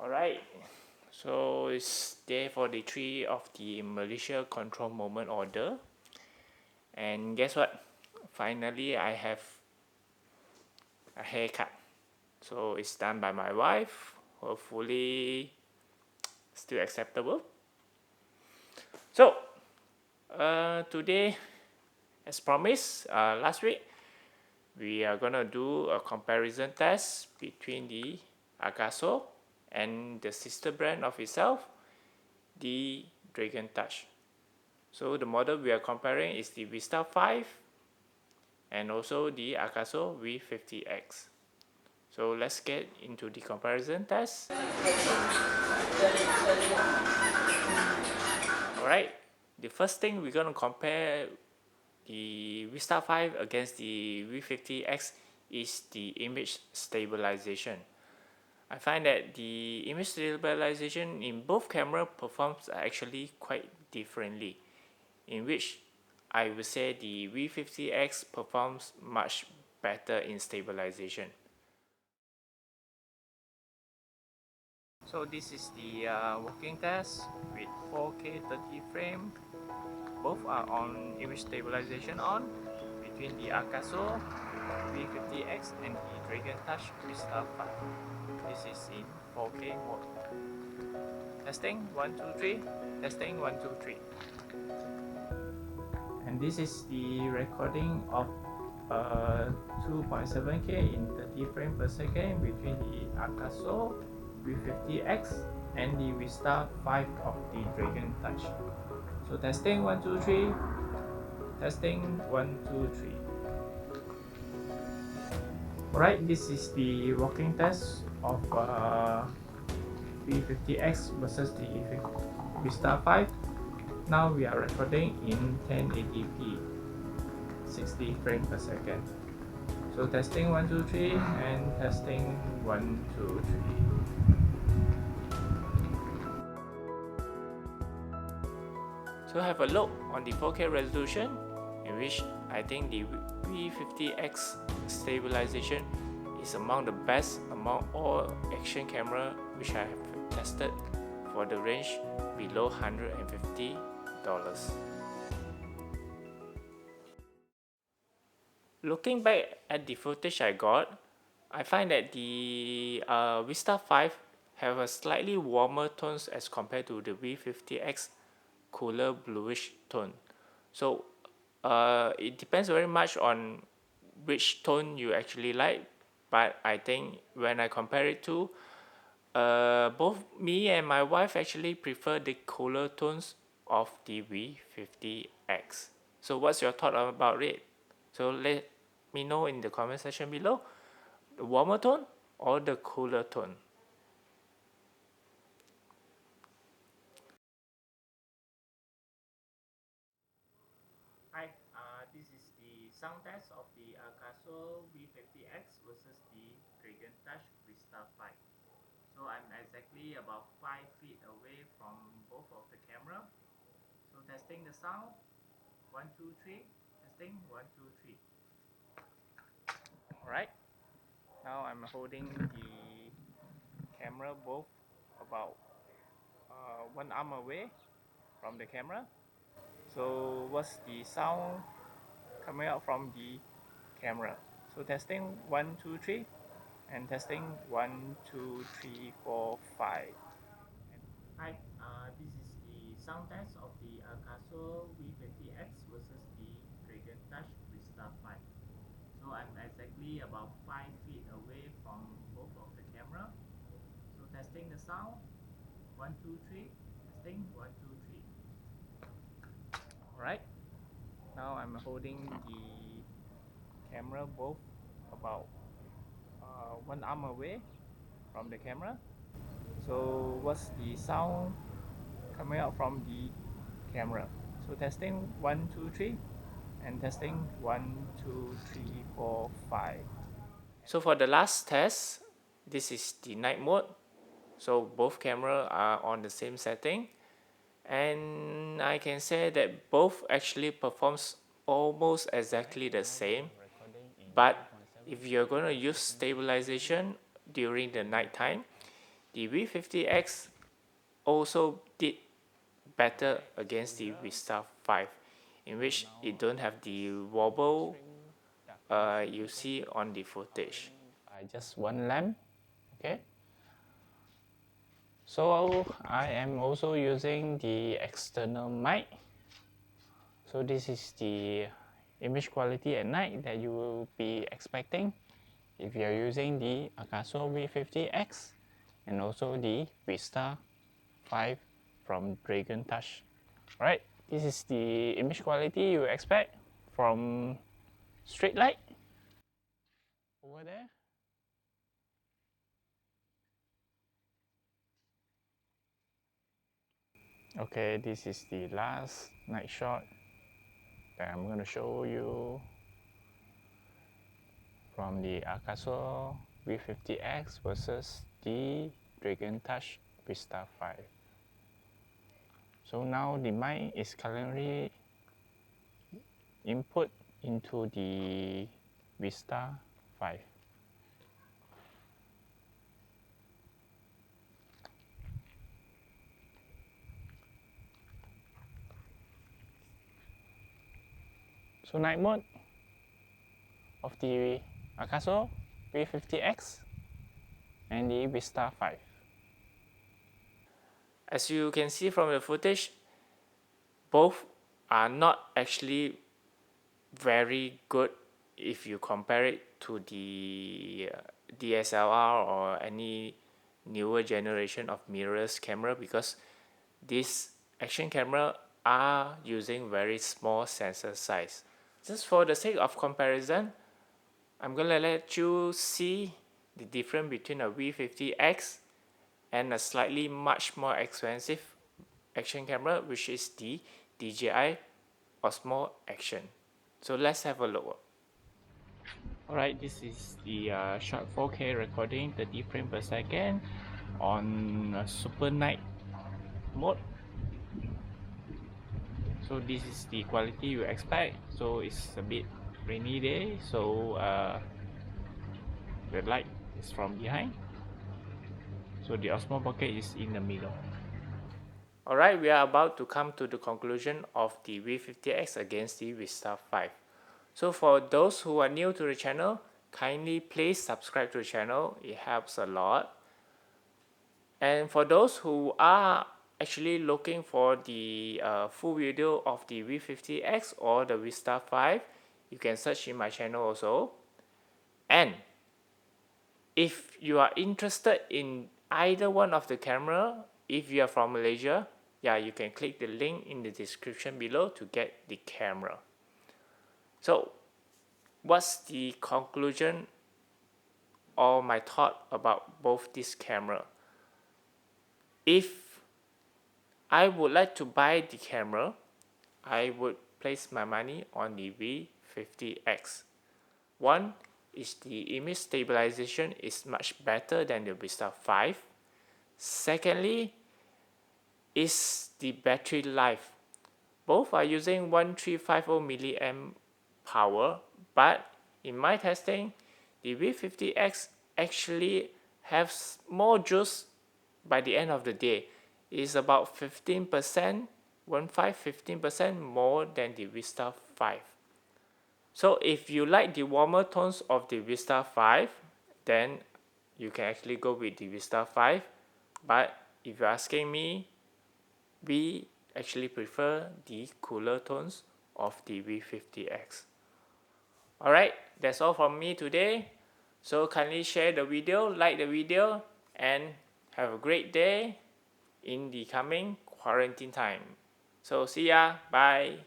Alright, so it's day 43 of the Malaysia Control Moment Order, and guess what? Finally, I have a haircut. So it's done by my wife, hopefully still acceptable. So today, as promised last week, we are gonna do a comparison test between the Akaso and the sister brand of itself, the Dragon Touch. So the model we are comparing is the Vista5 and also the Akaso V50X. So let's get into the comparison test. Alright, the first thing we're going to compare the Vista5 against the V50X is the image stabilization. I find that the image stabilization in both cameras performs actually quite differently, in which I would say the V50X performs much better in stabilization. So this is the working test with 4K 30 frame. Both are on image stabilization on between the Akaso V50X and the Dragon Touch Vista 5. This is in 4K mode. Testing 1 2 3. Testing 1 2 3. And this is the recording of 2.7K in 30 frames per second between the Akaso V50X and the Vista 5 of the Dragon Touch. So testing 1 2 3. Testing 1 2 3. Alright, this is the walking test of V50X versus the Vista 5. Now we are recording in 1080p, 60 frames per second. So testing 1 2 3 and testing 1 2 3. So have a look on the 4K resolution, in which I think the V50X stabilization is among the best among all action camera which I have tested for the range below $150. Looking back at the footage I got, I find that the Vista 5 have a slightly warmer tones as compared to the V50X cooler bluish tone. So it depends very much on which tone you actually like, but I think when I compare it to both me and my wife actually prefer the cooler tones of the V50X. So what's your thought about it? So let me know in the comment section below, the warmer tone or the cooler tone. Hi, this is the sound test of the Akaso V50X versus the Dragon Touch Vista 5. So I'm exactly about 5 feet away from both of the camera. So testing the sound, 1 2 3. Testing 1 2 3. Alright, now I'm holding the camera both about 1 arm away from the camera. So what's the sound coming out from the camera? So testing 1 2 3 and testing 1 2 3 4 5. Hi, this is the sound test of the Akaso V50X versus the Dragon Touch Vista 5. So I'm exactly about 5 feet away from both of the camera. So testing the sound, 1 2 3. Testing 1 2 3. Alright, now I'm holding the camera both about 1 arm away from the camera. So what's the sound coming out from the camera? So testing 1 2 3 and testing 1 2 3 4 5. So for the last test, this is the night mode. So both cameras are on the same setting, and I can say that both actually performs almost exactly the same. But if you're going to use stabilization during the night time, the V50X also did better against the Vista5, in which it don't have the wobble you see on the footage. By just one lamp, okay. So I am also using the external mic. So this is the image quality at night that you will be expecting if you are using the Akaso V50X and also the Vista5 from Dragon Touch. Alright, this is the image quality you expect from straight light over there. Okay, this is the last night shot that I'm going to show you from the Akaso V50X versus the Dragon Touch Vista5. So now the mic is currently input into the Vista5. So night mode of the Akaso V50X and the Vista5. As you can see from the footage, both are not actually very good if you compare it to the DSLR or any newer generation of mirrorless camera, because these action camera are using very small sensor size. Just for the sake of comparison, I'm gonna let you see the difference between a V50X and a slightly much more expensive action camera, which is the DJI Osmo Action. So let's have a look. Alright, this is the short 4K recording, 30 frames per second on super night mode. So this is the quality you expect. So it's a bit rainy day, so the light is from behind. So the Osmo Pocket is in the middle. Alright, we are about to come to the conclusion of the V50X against the Vista5. So for those who are new to the channel, kindly please subscribe to the channel, it helps a lot. And for those who are actually looking for the full video of the V50X or the Vista5, you can search in my channel also. And if you are interested in either one of the camera, if you are from Malaysia, yeah, you can click the link in the description below to get the camera. So what's the conclusion or my thought about both this camera? If I would like to buy the camera, I would place my money on the V50X. One is the image stabilization is much better than the Vista5. Secondly is the battery life. Both are using 1350 mAh power, but in my testing, the V50X actually has more juice by the end of the day. It is about 15%, 15% more than the Vista5. So if you like the warmer tones of the Vista5, then you can actually go with the Vista5. But if you're asking me, we actually prefer the cooler tones of the V50X. Alright, that's all from me today. So kindly share the video, like the video, and have a great day in the coming quarantine time. So see ya, bye.